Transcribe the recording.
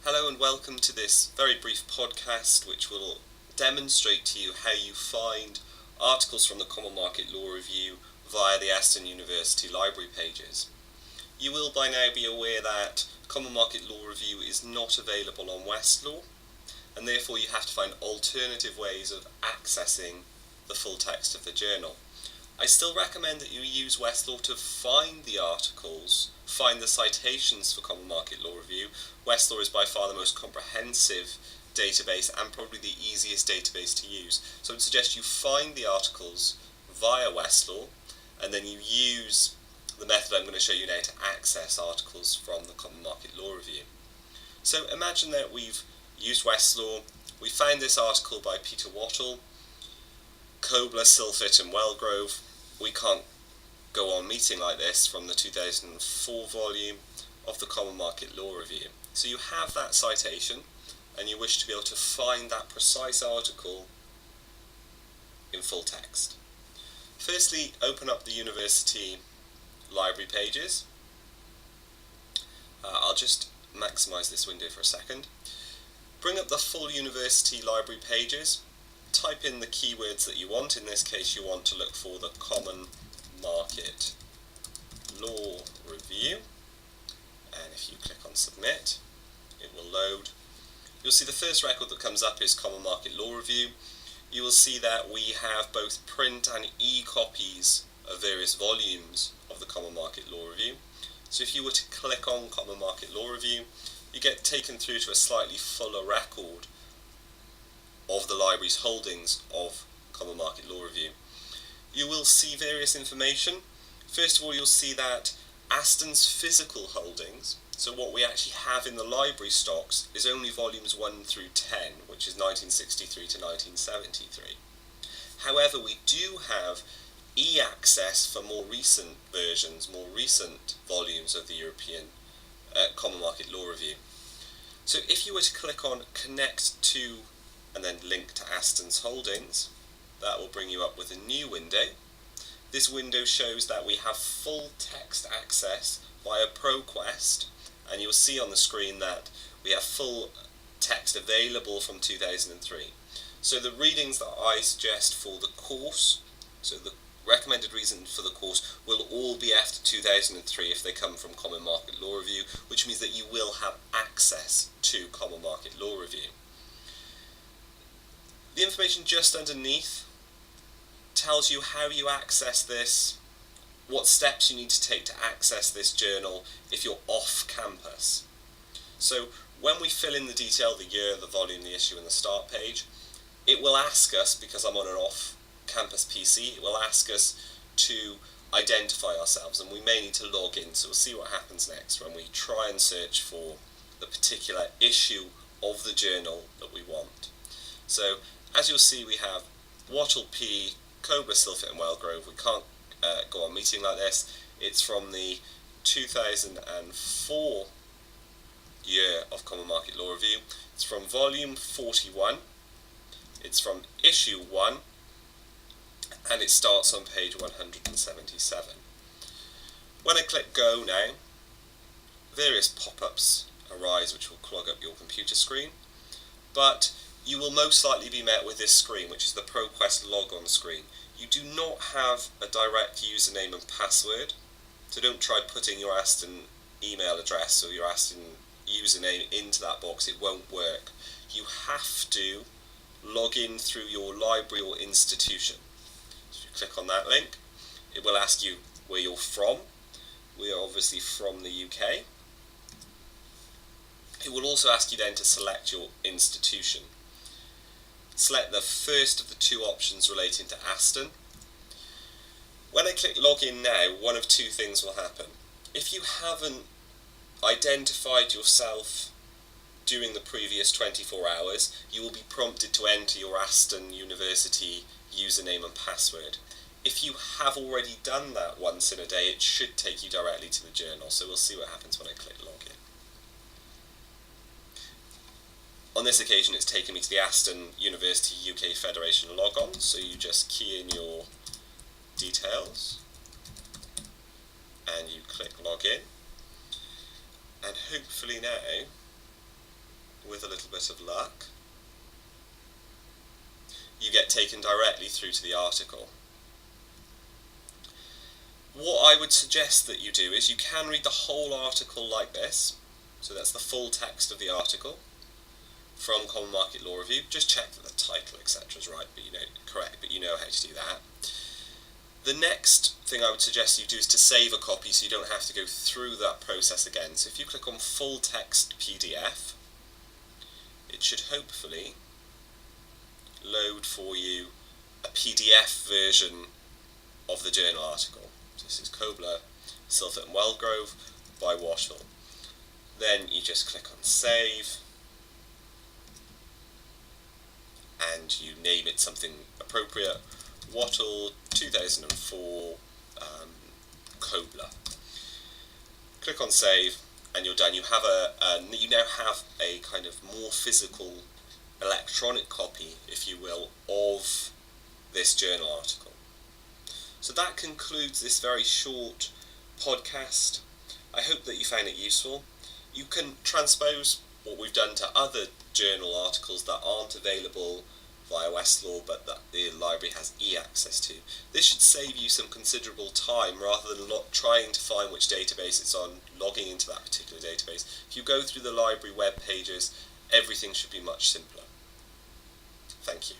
Hello and welcome to this very brief podcast which will demonstrate to you how you find articles from the Common Market Law Review via the Aston University library pages. You will by now be aware that Common Market Law Review is not available on Westlaw, and therefore you have to find alternative ways of accessing the full text of the journal. I still recommend that you use Westlaw to find the articles, find the citations for Common Market Law Review. Westlaw is by far the most comprehensive database and probably the easiest database to use. So I would suggest you find the articles via Westlaw and then you use the method I'm going to show you now to access articles from the Common Market Law Review. So imagine that we've used Westlaw, we found this article by Peter Wattle, Kobler, Silphit and Wellgrove. We can't go on meeting like this from the 2004 volume of the Common Market Law Review. So you have that citation and you wish to be able to find that precise article in full text. Firstly, open up the university library pages. I'll just maximize this window for a second. Bring up the full university library pages. Type in the keywords that you want. In this case you want to look for the Common Market Law Review, and if you click on submit it will load. You'll see the first record that comes up is Common Market Law Review. You will see that we have both print and e-copies of various volumes of the Common Market Law Review. So if you were to click on Common Market Law Review, you get taken through to a slightly fuller record of the library's holdings of Common Market Law Review. You will see various information. First of all, you'll see that Aston's physical holdings, so what we actually have in the library stocks, is only volumes 1 through 10, which is 1963 to 1973. However, we do have e-access for more recent versions, more recent volumes of the European Common Market Law Review. So if you were to click on Connect to and then link to Aston's holdings, that will bring you up with a new window. This window shows that we have full text access via ProQuest, and you'll see on the screen that we have full text available from 2003. So the readings that I suggest for the course, so the recommended reason for the course, will all be after 2003 if they come from Common Market Law Review, which means that you will have access to Common Market Law Review. The information just underneath tells you how you access this, what steps you need to take to access this journal if you're off campus. So when we fill in the detail, the year, the volume, the issue and the start page, it will ask us, because I'm on an off-campus PC, it will ask us to identify ourselves, and we may need to log in. So we'll see what happens next when we try and search for the particular issue of the journal that we want. So as you'll see, we have Wattle P, Kobler, Silphit and Wellgrove. We can't go on meeting like this. It's from the 2004 year of Common Market Law Review. It's from volume 41. It's from issue 1, and it starts on page 177. When I click go now, various pop-ups arise which will clog up your computer screen, but you will most likely be met with this screen, which is the ProQuest logon screen. You do not have a direct username and password, so don't try putting your Aston email address or your Aston username into that box. It won't work. You have to log in through your library or institution. So if you click on that link, it will ask you where you're from. We are obviously from the UK. It will also ask you then to select your institution. Select the first of the two options relating to Aston. When I click login now, one of two things will happen. If you haven't identified yourself during the previous 24 hours, you will be prompted to enter your Aston University username and password. If you have already done that once in a day, it should take you directly to the journal, so we'll see what happens when I click login. On this occasion it's taken me to the Aston University UK Federation logon, so you just key in your details and you click login, and hopefully now with a little bit of luck, you get taken directly through to the article. What I would suggest that you do is you can read the whole article like this. So that's the full text of the article from Common Market Law Review. Just check that the title, etc. is right, but correct, but you know how to do that. The next thing I would suggest you do is to save a copy so you don't have to go through that process again. So if you click on Full Text PDF, it should hopefully load for you a PDF version of the journal article. So this is Kobler, Silphert and Wellgrove by Wattle. Then you just click on Save, and you name it something appropriate. Wattle 2004 Kobler. Click on Save, and you're done. You have you now have a kind of more physical electronic copy, if you will, of this journal article. So that concludes this very short podcast. I hope that you found it useful. You can transpose what we've done to other journal articles that aren't available via Westlaw but that the library has e-access to. This should save you some considerable time rather than trying to find which database it's on, logging into that particular database. If you go through the library web pages, everything should be much simpler. Thank you.